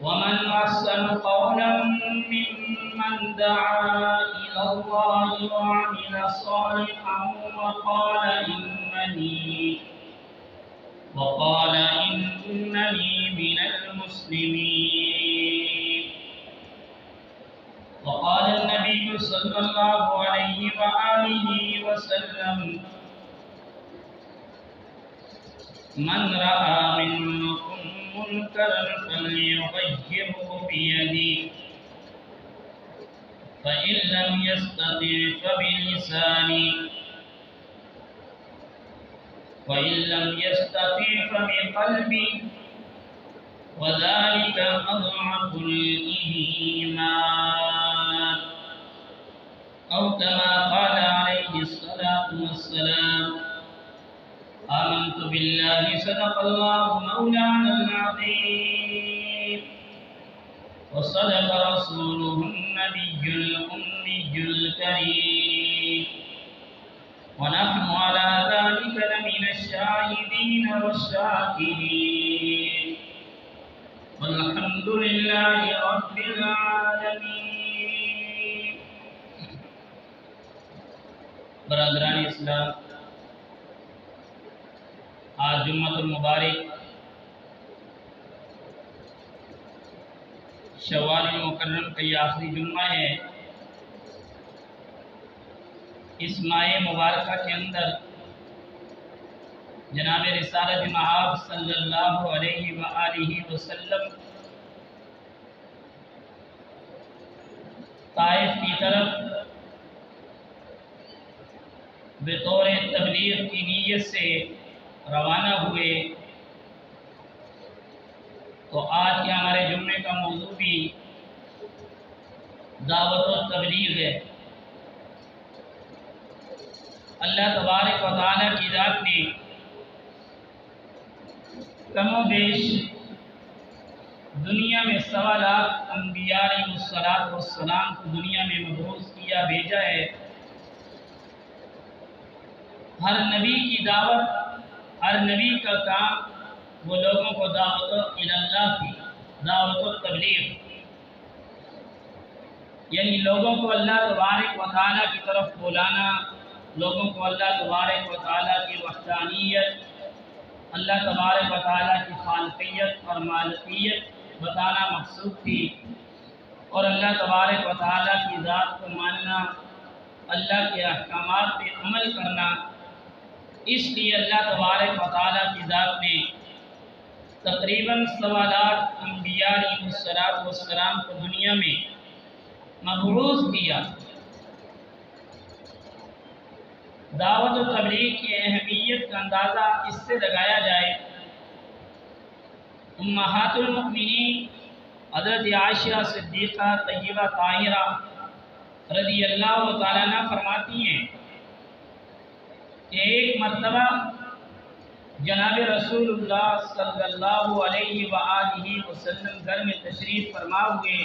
ومن أحسن قولا ممن دعا إلى الله وعمل صالحا وقال إنني من المسلمين. وقال النبي صلى الله عليه وآله وسلم: من رأى منكم منكرا فليغيره بيده، فإن لم يستطع فبلسانه، وإن لم يستطع فبقلبه، وذلك أضعف الإيمان، أو كما قال عليه الصلاة والسلام: آمنت بالله صدق الله مولانا العظيم، وصدق رسوله النبي الأمي الكريم، ونحن على ذلك لمن الشاهدين والشاكرين، والحمد لله رب العالمين. برادران اسلام، آج جمعۃ المبارک شوال المکرم کا یہ آخری جمعہ ہے۔ اس ماہ مبارکہ کے اندر جناب رسالت مآب صلی اللہ علیہ وآلہ وسلم طائف کی طرف بطور تبلیغ کی نیت سے روانہ ہوئے، تو آج کے ہمارے جمعے کا موضوع بھی دعوت و تبلیغ ہے۔ اللہ تبارک و تعالیٰ کی ذات نے کم و بیش دنیا میں 1.25 لاکھ انبیاء علیہ السلام کو دنیا میں مبعوث کیا، بھیجا ہے۔ ہر نبی کی دعوت، ہر نبی کا کام وہ لوگوں کو دعوت اللہ کی، دعوت و تبلیغ، یعنی لوگوں کو اللہ تبارک و تعالیٰ کی طرف بلانا، لوگوں کو اللہ تبارک و تعالیٰ کی وحدانیت، اللہ تبارک و تعالیٰ کی خالقیت اور مالکیت بتانا مقصود تھی، اور اللہ تبارک و تعالیٰ کی ذات کو ماننا، اللہ کے احکامات پہ عمل کرنا۔ اس لیے اللہ تبارک و تعالیٰ کی ذات نے تقریباً 1.25 لاکھ انبیاء علیہ السلام کو دنیا میں مبعوث کیا۔ دعوت و تبلیغ کی اہمیت کا اندازہ اس سے لگایا جائے، امہات المؤمنین حضرت عائشہ صدیقہ طیبہ طاہرہ رضی اللہ تعالیٰ عنہ فرماتی ہیں کہ ایک مرتبہ جناب رسول اللہ صلی اللہ علیہ وآلہ وسلم گھر میں تشریف فرما ہوئے،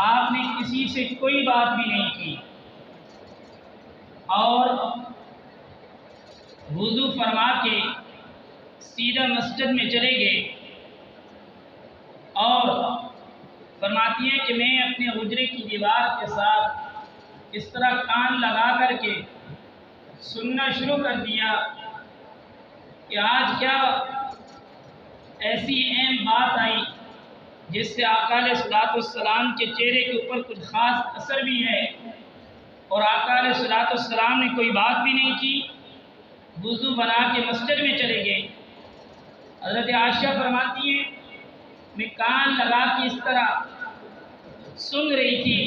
آپ نے کسی سے کوئی بات بھی نہیں کی اور وضو فرما کے سیدھا مسجد میں چلے گئے، اور فرماتی ہیں کہ میں اپنے حجرے کی دیوار کے ساتھ اس طرح کان لگا کر کے سننا شروع کر دیا کہ آج کیا ایسی اہم بات آئی جس سے آقا علیہ السلام کے چہرے کے اوپر کچھ خاص اثر بھی ہے، اور آقا علیہ السلام نے کوئی بات بھی نہیں کی، وضو بنا کے مسجد میں چلے گئے۔ حضرت عائشہ فرماتی ہیں میں کان لگا کے اس طرح سن رہی تھی،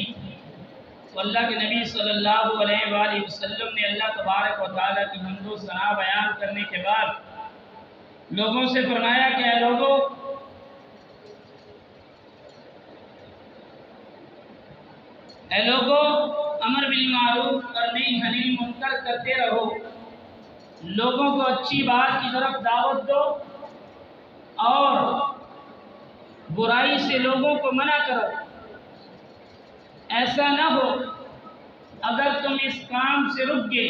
تو اللہ کے نبی صلی اللہ علیہ وآلہ وسلم نے اللہ تبارک و تعالیٰ کی حمد و ثنا بیان کرنے کے بعد لوگوں سے فرمایا کہ اے لوگوں، امر بالمعروف اور نہی عن المنکر کرتے رہو، لوگوں کو اچھی بات کی طرف دعوت دو اور برائی سے لوگوں کو منع کرو۔ ایسا نہ ہو اگر تم اس کام سے رک گئے،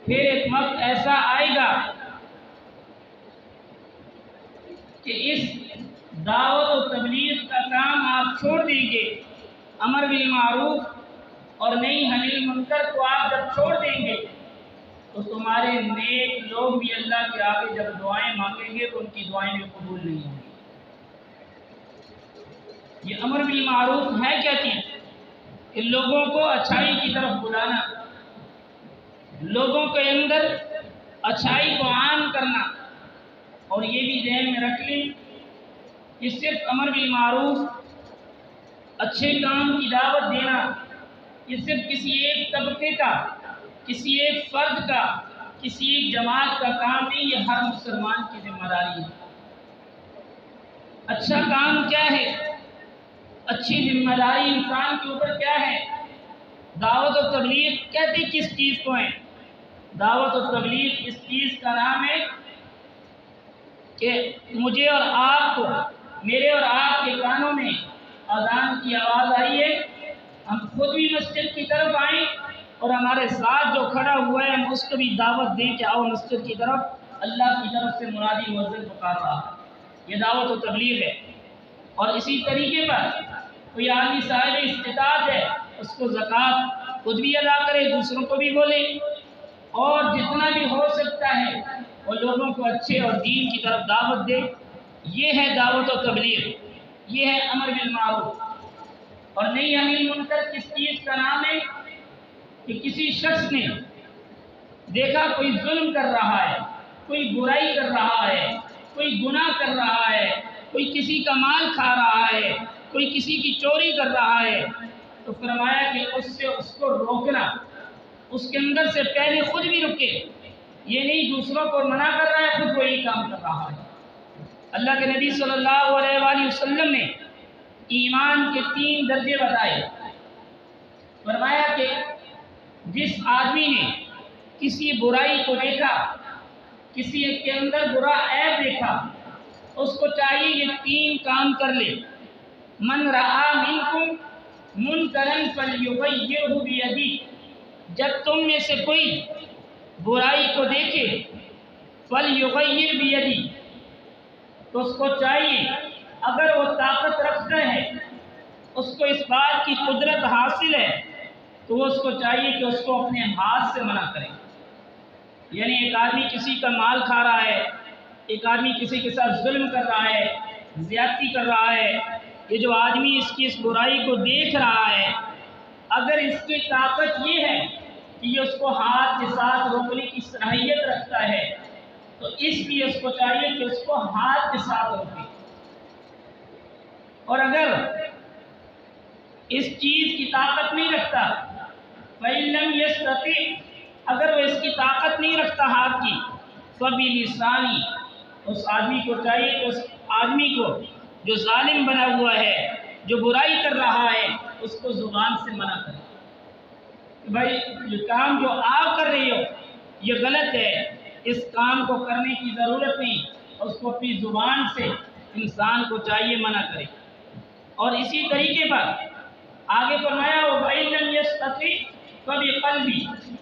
پھر ایک وقت ایسا آئے گا کہ اس دعوت و تبلیغ کا کام آپ چھوڑ دیں گے، امر بالمعروف اور نہی عن المنکر کو آپ جب چھوڑ دیں گے تو تمہارے نیک لوگ بھی اللہ کے آگے جب دعائیں مانگیں گے تو ان کی دعائیں بھی قبول نہیں ہوں گی۔ یہ امر بالمعروف ہے کیا چیز؟ کہ لوگوں کو اچھائی کی طرف بلانا، لوگوں کے اندر اچھائی کو عام کرنا۔ اور یہ بھی ذہن میں رکھ لیں کہ صرف امر بالمعروف، اچھے کام کی دعوت دینا، یہ صرف کسی ایک طبقے کا، کسی ایک فرد کا، کسی ایک جماعت کا کام نہیں، یہ ہر مسلمان کی ذمہ داری ہے۔ اچھا کام کیا ہے؟ اچھی ذمہ داری انسان کے اوپر کیا ہے؟ دعوت و تبلیغ کہتے کس چیز کو ہے؟ دعوت و تبلیغ اس چیز کا نام ہے کہ مجھے اور آپ کو، میرے اور آپ کے کانوں میں اذان کی آواز آئی ہے، ہم خود بھی مسجد کی طرف آئیں اور ہمارے ساتھ جو کھڑا ہوا ہے ہم اس کو بھی دعوت دیں کہ آؤ مسجد کی طرف، اللہ کی طرف سے منادی مؤذن پکار رہا ہے، یہ دعوت و تبلیغ ہے۔ اور اسی طریقے پر کوئی آدمی صاحب استطاعت ہے، اس کو زکوٰۃ خود بھی ادا کرے، دوسروں کو بھی بولے، اور جتنا بھی ہو سکتا ہے وہ لوگوں کو اچھے اور دین کی طرف دعوت دے۔ یہ ہے دعوت و تبلیغ، یہ ہے امر بالمعروف۔ اور نہی عن المنکر کس چیز کا نام ہے؟ کہ کسی شخص نے دیکھا کوئی ظلم کر رہا ہے، کوئی برائی کر رہا ہے، کوئی گناہ کر رہا ہے، کوئی کسی کا مال کھا رہا ہے، کوئی کسی کی چوری کر رہا ہے، تو فرمایا کہ اس سے اس کو روکنا، اس کے اندر سے پہلے خود بھی رکے، یہ نہیں دوسروں کو منع کر رہا ہے، خود وہی کام کر رہا ہے۔ اللہ کے نبی صلی اللہ علیہ وآلہ وسلم نے ایمان کے 3 درجے بتائے، فرمایا کہ جس آدمی نے کسی برائی کو دیکھا، کسی کے اندر برا عیب دیکھا، اس کو چاہیے یہ 3 کام کر لے۔ من رعا منکم منکرا فلیغیرہ بیدہ، جب تم میں سے کوئی برائی کو دیکھے، فلیغیر بیدہ، تو اس کو چاہیے اگر وہ طاقت رکھتا ہے، اس کو اس بات کی قدرت حاصل ہے، تو وہ اس کو چاہیے کہ اس کو اپنے ہاتھ سے منع کرے۔ یعنی ایک آدمی کسی کا مال کھا رہا ہے، ایک آدمی کسی کے ساتھ ظلم کر رہا ہے، زیادتی کر رہا ہے، یہ جو آدمی اس کی اس برائی کو دیکھ رہا ہے، اگر اس کی طاقت یہ ہے کہ یہ اس کو ہاتھ کے ساتھ روکنے کی صلاحیت رکھتا ہے، تو اس لیے اس کو چاہیے کہ اس کو ہاتھ کے ساتھ روکے۔ اور اگر اس چیز کی طاقت نہیں رکھتا، فَإِن لَّمْ يَسْتَطِعْ، اگر وہ اس کی طاقت نہیں رکھتا ہاتھ کی، فَبِلِسَانِهِ، اس آدمی کو چاہیے کہ اس آدمی کو جو ظالم بنا ہوا ہے، جو برائی کر رہا ہے، اس کو زبان سے منع کرے کہ بھائی یہ کام جو آپ کر رہے ہو یہ غلط ہے، اس کام کو کرنے کی ضرورت نہیں، اس کو اپنی زبان سے انسان کو چاہیے منع کرے۔ اور اسی طریقے پر آگے فرمایا وَإِن لَّمْ يَسْتَطِعْ فَبِقَلْبِهِ،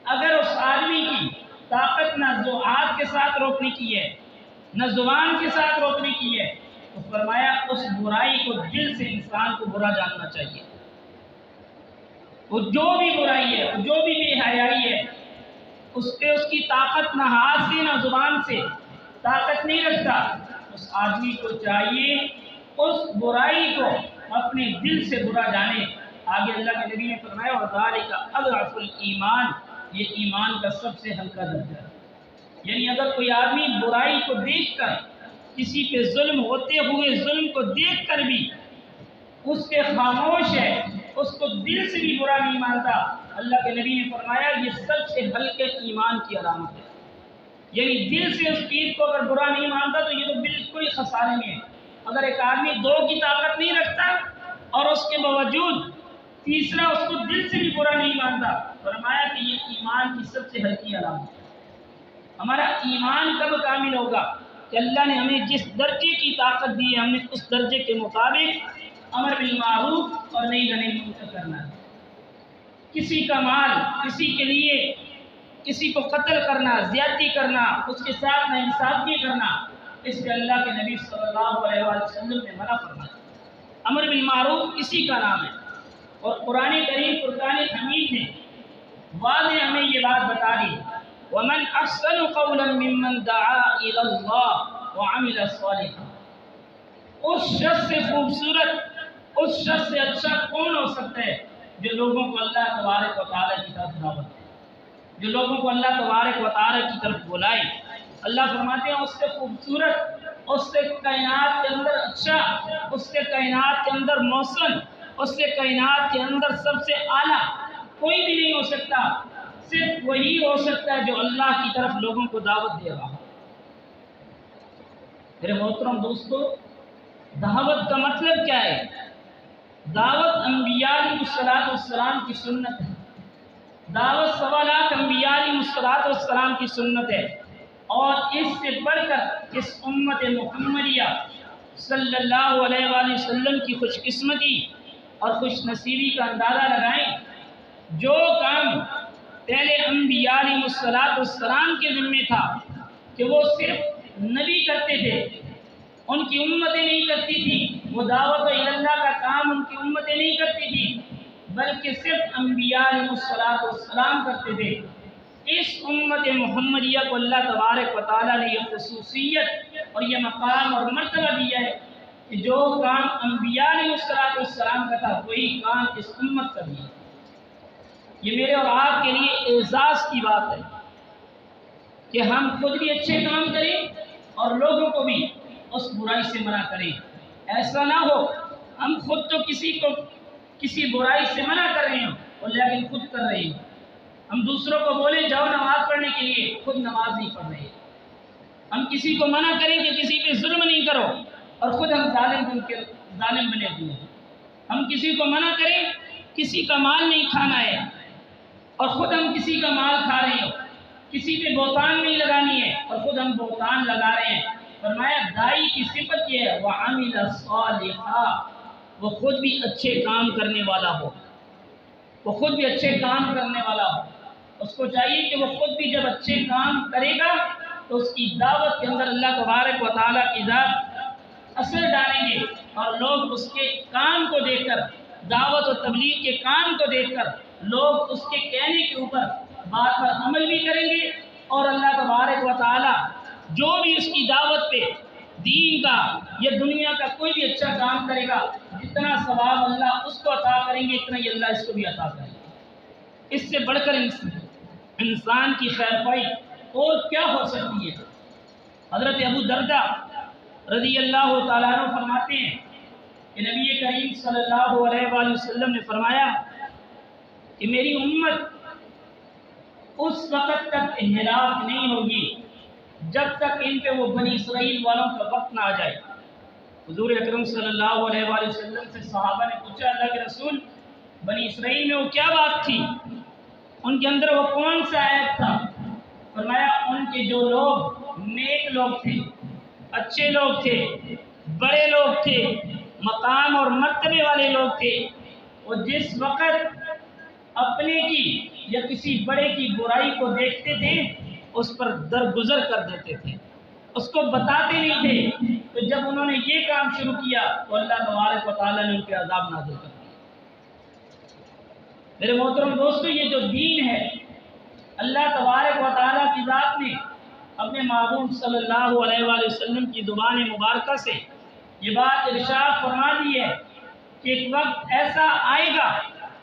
اگر اس آدمی کی طاقت نہ جو ہاتھ کے ساتھ روکنے کی ہے، نہ زبان کے ساتھ روکنے کی ہے، تو فرمایا اس برائی کو دل سے انسان کو برا جاننا چاہیے۔ وہ جو بھی برائی ہے، جو بھی بے حیائی ہے، اس پہ اس کی طاقت نہ ہاتھ سے نہ زبان سے طاقت نہیں رکھتا، اس آدمی کو چاہیے اس برائی کو اپنے دل سے برا جانے۔ آگے اللہ کے نبی نے فرمایا وَذَلِكَ أَضْعَفُ الْإِيمَانِ، یہ ایمان کا سب سے ہلکا درجہ ہے۔ یعنی اگر کوئی آدمی برائی کو دیکھ کر، کسی پہ ظلم ہوتے ہوئے ظلم کو دیکھ کر بھی اس پہ خاموش ہے، اس کو دل سے بھی برا نہیں مانتا، اللہ کے نبی نے فرمایا یہ سب سے ہلکے ایمان کی علامت ہے۔ یعنی دل سے اس چیز کو اگر برا نہیں مانتا تو یہ تو بالکل خسارے میں ہے۔ اگر ایک آدمی 2 کی طاقت نہیں رکھتا اور اس کے باوجود تیسرا اس کو دل سے بھی برا نہیں مانتا، فرمایا کہ یہ ایمان کی سب سے ہلکی علامت ہے۔ ہمارا ایمان کب کامل ہوگا؟ کہ اللہ نے ہمیں جس درجے کی طاقت دی ہے، ہم نے اس درجے کے مطابق امر بالمعروف اور نہی عن المنکر کرنا ہے۔ کسی کا مال، کسی کے لیے کسی کو قتل کرنا، زیادتی کرنا، اس کے ساتھ ناانصافی کرنا، اس سے اللہ کے نبی صلی اللہ علیہ وسلم نے منع فرمایا۔ امر بالمعروف اسی کا نام ہے، اور قرآن کریم فرقان حمید نے واضح ہمیں یہ بات بتا دی، وَمَنْ أَحْسَنُ قَوْلًا مِّمَّنْ دَعَا إِلَى اللَّهِ وَعَمِلَ صَالِحًا۔ اس شخص سے خوبصورت، اس شخص سے اچھا کون ہو سکتا ہے جو لوگوں کو اللہ تبارک و تعالیٰ کی طرف دعوت دے، جو لوگوں کو اللہ تبارک و تعالیٰ کی طرف بلائے۔ اللہ فرماتے ہیں اس سے خوبصورت، اس سے کائنات کے اندر اچھا، اس سے کائنات کے اندر محسن، اس سے کائنات کے اندر سب سے اعلیٰ کوئی بھی نہیں ہو سکتا، صرف وہی ہو سکتا ہے جو اللہ کی طرف لوگوں کو دعوت دے رہا ہو۔ میرے محترم دوستو، دعوت کا مطلب کیا ہے؟ دعوت انبیاء علیہ السلام کی سنت ہے، دعوت سوالات انبیاء علیہ السلام کی سنت ہے، اور اس سے بڑھ کر اس امت محمدیہ صلی اللہ علیہ وآلہ وسلم کی خوش قسمتی اور خوش نصیبی کا اندازہ لگائیں۔ جو کام پہلے انبیاء علیہ السلام کے ذمہ تھا کہ وہ صرف نبی کرتے تھے، ان کی امتیں نہیں کرتی تھی، وہ دعوت اللہ کا کام ان کی امتیں نہیں کرتی تھی، بلکہ صرف انبیاء علیہ السلام کرتے تھے۔ اس امت محمدیہ کو اللہ تبارک و تعالیٰ نے یہ خصوصیت اور یہ مقام اور مرتبہ دیا ہے کہ جو کام انبیاء علیہ السلام کا تھا وہی کام اس امت کا بھی ہے۔ یہ میرے اور آپ کے لیے اعزاز کی بات ہے کہ ہم خود بھی اچھے کام کریں اور لوگوں کو بھی اس برائی سے منع کریں۔ ایسا نہ ہو ہم خود تو کسی برائی سے منع کر رہے ہوں اور لیکن خود کر رہے ہیں، ہم دوسروں کو بولیں جاؤ نماز پڑھنے کے لیے، خود نماز نہیں پڑھ رہے، ہم کسی کو منع کریں کہ کسی پہ ظلم نہیں کرو اور خود ہم ظالم بنے ہوئے ہیں، ہم کسی کو منع کریں کسی کا مال نہیں کھانا ہے اور خود ہم کسی کا مال کھا رہے ہیں، کسی پہ بہتان نہیں لگانی ہے اور خود ہم بہتان لگا رہے ہیں۔ فرمایا دائی کی صفت یہ ہے وَعَمِلَ صَالِحًا، وہ خود بھی اچھے کام کرنے والا ہو، وہ خود بھی اچھے کام کرنے والا ہو۔ اس کو چاہیے کہ وہ خود بھی جب اچھے کام کرے گا تو اس کی دعوت کے اندر اللہ تبارک و تعالیٰ کی ذات اثر ڈالیں گے، اور لوگ اس کے کام کو دیکھ کر، دعوت و تبلیغ کے کام کو دیکھ کر لوگ اس کے کہنے کے اوپر بات پر عمل بھی کریں گے، اور اللہ تبارک و تعالیٰ جو بھی اس کی دعوت پہ دین کا یا دنیا کا کوئی بھی اچھا کام کرے گا، جتنا ثواب اللہ اس کو عطا کریں گے اتنا ہی اللہ اس کو بھی عطا کریں گے۔ اس سے بڑھ کر انسان کی خیر خواہی اور کیا ہو سکتی ہے؟ حضرت ابو درداء رضی اللہ تعالیٰ عنہ فرماتے ہیں کہ نبی کریم صلی اللہ علیہ وآلہ وسلم نے فرمایا کہ میری امت اس وقت تک ہلاک نہیں ہوگی جب تک ان پہ وہ بنی اسرائیل والوں کا وقت نہ آ جائے۔ حضور اکرم صلی اللہ علیہ وآلہ وسلم سے صحابہ نے پوچھا اللہ کے رسول بنی اسرائیل میں وہ کیا بات تھی، ان کے اندر وہ کون سا عیب تھا؟ فرمایا ان کے جو لوگ نیک لوگ تھے، اچھے لوگ تھے، بڑے لوگ تھے، مقام اور مرتبے والے لوگ تھے، وہ جس وقت اپنے کی یا کسی بڑے کی برائی کو دیکھتے تھے اس پر درگزر کر دیتے تھے، اس کو بتاتے نہیں تھے، تو جب انہوں نے یہ کام شروع کیا تو اللہ تبارک و تعالیٰ نے ان کے عذاب نازل کر دیا۔ میرے محترم دوستو، یہ جو دین ہے اللہ تبارک و تعالیٰ کی ذات نے اپنے محبوب صلی اللہ علیہ وآلہ وسلم کی زبان مبارکہ سے یہ بات ارشاد فرما دی ہے کہ ایک وقت ایسا آئے گا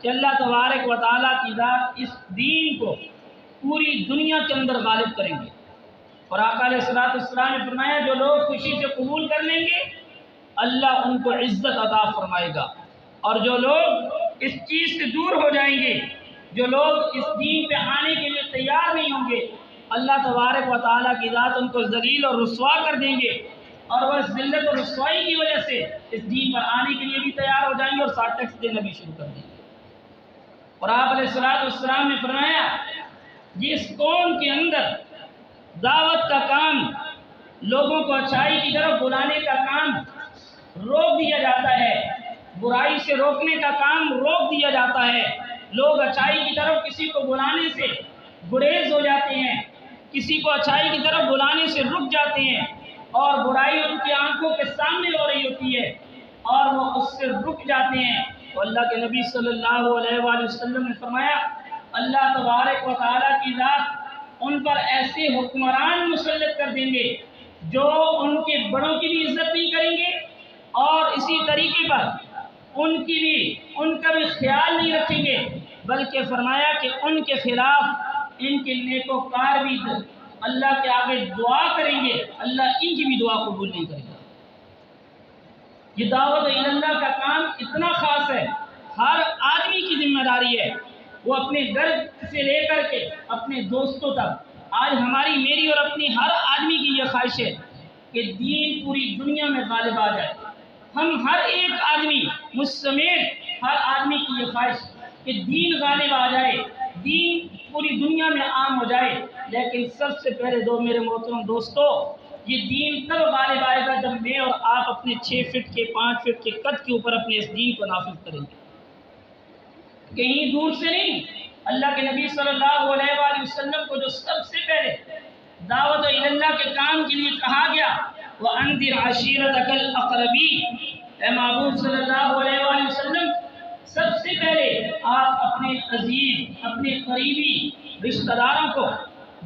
کہ اللہ تبارک و تعالیٰ کی ذات اس دین کو پوری دنیا کے اندر غالب کریں گے، اور آقا علیہ السلام نے فرمایا جو لوگ خوشی سے قبول کر لیں گے اللہ ان کو عزت عطا فرمائے گا، اور جو لوگ اس چیز سے دور ہو جائیں گے، جو لوگ اس دین پہ آنے کے لیے تیار نہیں ہوں گے، اللہ تبارک و تعالیٰ کی ذات ان کو ذلیل اور رسوا کر دیں گے، اور وہ اس ذلت اور رسوائی کی وجہ سے اس دین پر آنے کے لیے بھی تیار ہو جائیں گے اور ساتھ ٹیکس دینا بھی شروع کر دیں گے۔ اور آپ علیہ السلام نے فرمایا جس قوم کے اندر دعوت کا کام، لوگوں کو اچھائی کی طرف بلانے کا کام روک دیا جاتا ہے، برائی سے روکنے کا کام روک دیا جاتا ہے، لوگ اچھائی کی طرف کسی کو بلانے سے گریز ہو جاتے ہیں، کسی کو اچھائی کی طرف بلانے سے رک جاتے ہیں، اور برائی ان کی آنکھوں کے سامنے ہو رہی ہوتی ہے اور وہ اس سے رک جاتے ہیں، تو اللہ کے نبی صلی اللہ علیہ وآلہ وسلم نے فرمایا اللہ تبارک و تعالیٰ کی ذات ان پر ایسے حکمران مسلط کر دیں گے جو ان کے بڑوں کی بھی عزت نہیں کریں گے اور اسی طریقے پر ان کا بھی خیال نہیں رکھیں گے، بلکہ فرمایا کہ ان کے خلاف ان کے نیکوکار بھی اللہ کے آگے دعا کریں گے، اللہ ان کی بھی دعا قبول نہیں کرے گا۔ یہ دعوت اللہ کا کام اتنا خاص ہے، ہر آدمی کی ذمہ داری ہے، وہ اپنے گھر سے لے کر کے اپنے دوستوں تک۔ آج ہماری میری اور اپنی ہر آدمی کی یہ خواہش ہے کہ دین پوری دنیا میں غالب آ جائے۔ ہم ہر ایک آدمی مجھ سمیت ہر آدمی کی یہ خواہش کہ دین غالب آ جائے، دین پوری دنیا میں عام ہو جائے، لیکن سب سے پہلے میرے محترم دوستو، یہ دین تب غالب آئے گا جب میں اور آپ اپنے 6 فٹ کے 5 فٹ کے قد کے اوپر اپنے اس دین کو نافذ کریں گے، کہیں دور سے نہیں۔ اللہ کے نبی صلی اللہ علیہ وآلہ وسلم کو جو سب سے پہلے دعوت اللہ کے کام کے لیے کہا گیا وَأَنذِرْ عَشِيرَتَكَ الْأَقْرَبِينَ، اے محبوب صلی اللہ علیہ وآلہ وسلم سب سے پہلے آپ اپنے عزیز، اپنے قریبی رشتہ داروں کو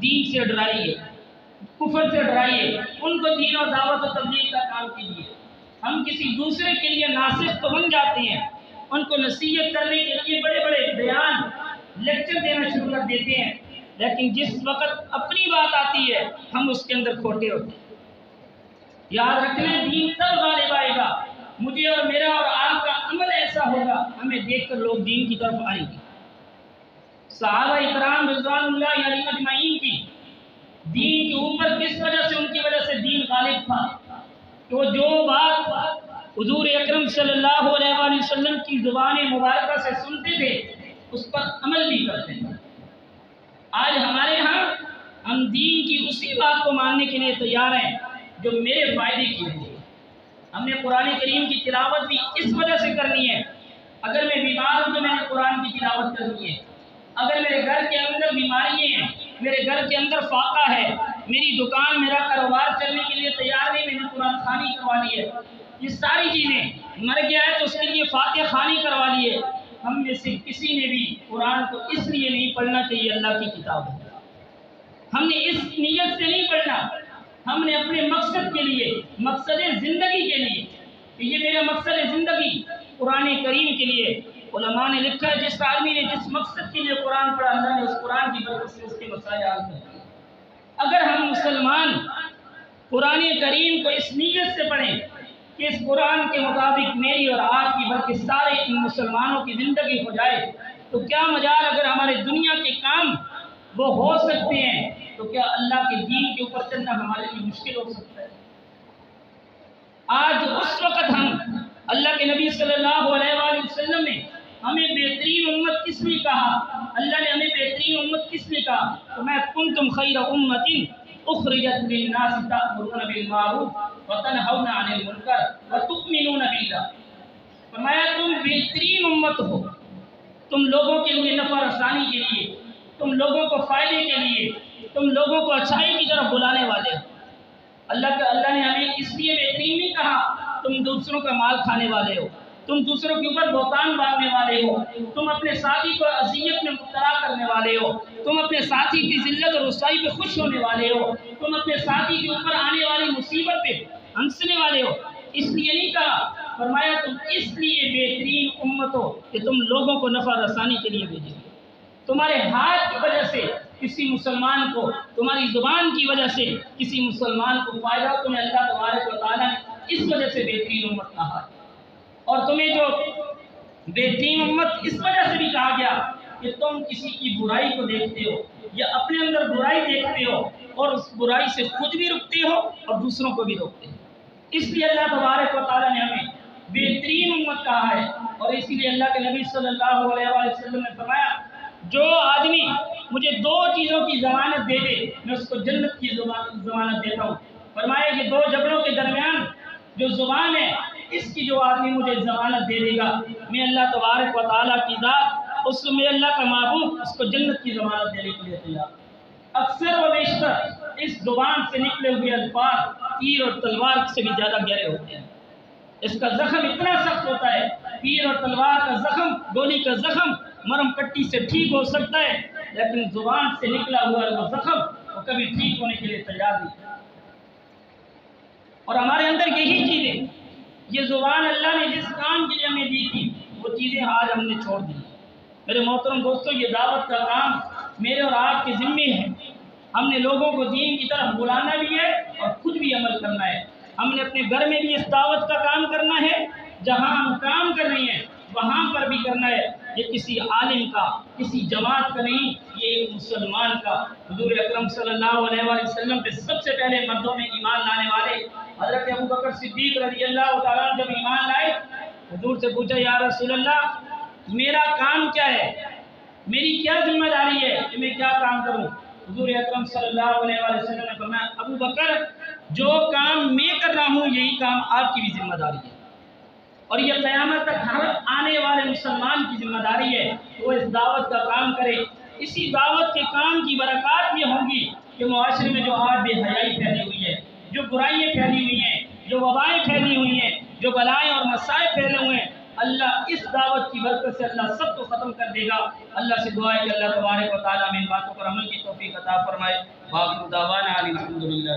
دین سے ڈرائیے، کفر سے ڈرائیے، ان کو دین اور دعوت و تبلیغ کا کام کیجیے۔ ہم کسی دوسرے کے لیے ناصح تو بن جاتے ہیں، ان کو نصیحت کرنے کے لیے بڑے بڑے بیان لیکچر دینا شروع کر دیتے ہیں، لیکن جس وقت اپنی بات آتی ہے ہم اس کے اندر کھوٹے ہوتے ہیں۔ یاد رکھنا دین تب غالب آئے گا مجھے اور میرا اور آپ کا عمل ایسا ہوگا، ہمیں دیکھ کر لوگ دین کی طرف آئیں گے۔ صحابہ اکرام رضوان اللہ علیہم اجمعین کی دین کے اوپر کس وجہ سے، ان کی وجہ سے دین غالب تھا کہ وہ جو بات حضور اکرم صلی اللہ علیہ وآلہ وسلم کی زبان مبارکہ سے سنتے تھے اس پر عمل بھی کرتے تھے۔ آج ہمارے ہاں ہم دین کی اسی بات کو ماننے کے لیے تیار ہیں جو میرے فائدے کی ہے۔ ہم نے قرآن کریم کی تلاوت بھی اس وجہ سے کرنی ہے، اگر میں بیمار ہوں تو میں نے قرآن کی تلاوت کرنی ہے، اگر میرے گھر کے اندر بیماری ہیں، میرے گھر کے اندر فاقہ ہے، میری دکان میرا کاروبار چلنے کے لیے تیار نہیں، میں نے قرآن خوانی کروانی ہے، یہ ساری چیزیں، مر گیا ہے تو اس کے لیے فاتحہ خوانی کروا لی ہے۔ ہم میں سے کسی نے بھی قرآن کو اس لیے نہیں پڑھنا کہ یہ اللہ کی کتاب ہے، ہم نے اس نیت سے نہیں پڑھنا، ہم نے اپنے مقصد کے لیے، مقصد زندگی کے لیے کہ یہ میرا مقصد زندگی قرآن کریم کے لیے۔ علماء نے لکھا ہے جس آدمی نے جس مقصد کے لیے قرآن پڑھا اللہ نے اس قرآن کی برکت سے اس کے مسائل حل کر دیے۔ اگر ہم مسلمان قرآن کریم کو اس نیت سے پڑھیں کہ اس قرآن کے مطابق میری اور آپ کی بلکہ سارے ان مسلمانوں کی زندگی ہو جائے تو کیا مجال، اگر ہمارے دنیا کے کام وہ ہو سکتے ہیں تو کیا اللہ کے دین کے اوپر چلنا ہمارے لیے مشکل ہو سکتا ہے؟ آج اس وقت ہم اللہ کے نبی صلی اللہ علیہ وآلہ وسلم نے ہمیں بہترین امت کس لیے کہا، اللہ نے ہمیں بہترین امت کس لیے کہا، تو میں کنتم خیر امت اخرجت للناس تأمرون بالمعروف وتنہون عن المنکر وتؤمنون باللہ، فرمایا تم بہترین امت ہو، تم لوگوں کے لیے نفع رسانی کے لیے، تم لوگوں کو فائدے کے لیے، تم لوگوں کو اچھائی کی طرف بلانے والے ہو۔ اللہ نے ہمیں اس لیے بہترین نہیں کہا تم دوسروں کا مال کھانے والے ہو، تم دوسروں کے اوپر بہتان باندھنے والے ہو، تم اپنے ساتھی کو اذیت میں مبتلا کرنے والے ہو، تم اپنے ساتھی کی ذلت اور رسوائی پہ خوش ہونے والے ہو، تم اپنے ساتھی کے اوپر آنے والی مصیبت پہ ہنسنے والے ہو، اس لیے نہیں کہا، فرمایا تم اس لیے بہترین امت ہو کہ تم لوگوں کو نفع رسانی کے لیے بھیجو۔ تمہارے ہاتھ کی وجہ سے کسی مسلمان کو، تمہاری زبان کی وجہ سے کسی مسلمان کو فائدہ، تمہیں اللہ تبارک و تعالیٰ نے اس وجہ سے بہترین امت کہا ہے۔ اور تمہیں جو بہترین امت اس وجہ سے بھی کہا گیا کہ تم کسی کی برائی کو دیکھتے ہو یا اپنے اندر برائی دیکھتے ہو اور اس برائی سے خود بھی رکتے ہو اور دوسروں کو بھی روکتے ہو، اس لیے اللہ تبارک و تعالیٰ نے ہمیں بہترین امت کہا ہے۔ اور اسی لیے اللہ کے نبی صلی اللہ علیہ وآلہ وسلم نے فرمایا جو آدمی مجھے 2 چیزوں کی ضمانت دے دے میں اس کو جنت کی ضمانت دیتا ہوں۔ فرمایا کہ 2 جبلوں کے درمیان جو زبان ہے اس کی جو آدمی مجھے ضمانت دے دے گا میں اللہ تبارک و تعالیٰ کی ذات اس میں اللہ کا محبوب اس کو جنت کی ضمانت دینے کے لیے تیار۔ اکثر و بیشتر اس زبان سے نکلے ہوئے الفاظ تیر اور تلوار سے بھی زیادہ گہرے ہوتے ہیں۔ اس کا زخم اتنا سخت ہوتا ہے، تیر اور تلوار کا زخم، گولی کا زخم مرم پٹی سے ٹھیک ہو سکتا ہے، لیکن زبان سے نکلا ہوا وہ زخم وہ کبھی ٹھیک ہونے کے لیے تیار نہیں۔ اور ہمارے اندر یہی چیزیں، یہ زبان اللہ نے جس کام کے لیے ہمیں دی تھی وہ چیزیں آج ہم نے چھوڑ دی۔ میرے محترم دوستو، یہ دعوت کا کام میرے اور آپ کے ذمے ہے۔ ہم نے لوگوں کو دین کی طرف بلانا بھی ہے اور خود بھی عمل کرنا ہے۔ ہم نے اپنے گھر میں بھی اس دعوت کا کام کرنا ہے، جہاں ہم کام کر رہے ہیں وہاں پر بھی کرنا ہے۔ یہ کسی عالم کا، کسی جماعت کا نہیں، یہ ایک مسلمان کا۔ حضور اکرم صلی اللہ علیہ وآلہ وسلم پہ سب سے پہلے مردوں میں ایمان لانے والے حضرت ابوبکر صدیق رضی اللہ تعالیٰ عنہ جب ایمان لائے، حضور سے پوچھا یا رسول اللہ میرا کام کیا ہے، میری کیا ذمہ داری ہے کہ میں کیا کام کروں؟ حضور اکرم صلی اللہ علیہ وآلہ وسلم نے فرمایا ابوبکر جو کام میں کر رہا ہوں یہی کام آپ کی بھی ذمہ داری ہے، اور یہ قیامت تک ہر آنے والے مسلمان کی ذمہ داری ہے کہ وہ اس دعوت کا کام کرے۔ اسی دعوت کے کام کی برکات یہ ہوں گی کہ معاشرے میں جو آج بے حیائی پھیلی ہوئی ہے، جو برائیاں پھیلی ہوئی ہیں، جو وبائیں پھیلی ہوئی ہیں، جو بلائیں اور مسائل پھیلے ہوئے ہیں، اللہ اس دعوت کی برکت سے اللہ سب کو ختم کر دے گا۔ اللہ سے دعا ہے کہ اللہ تبارک و تعالیٰ ہمیں ان باتوں پر عمل کی توفیق عطا فرمائے۔ وآخر دعوانا الحمدللہ۔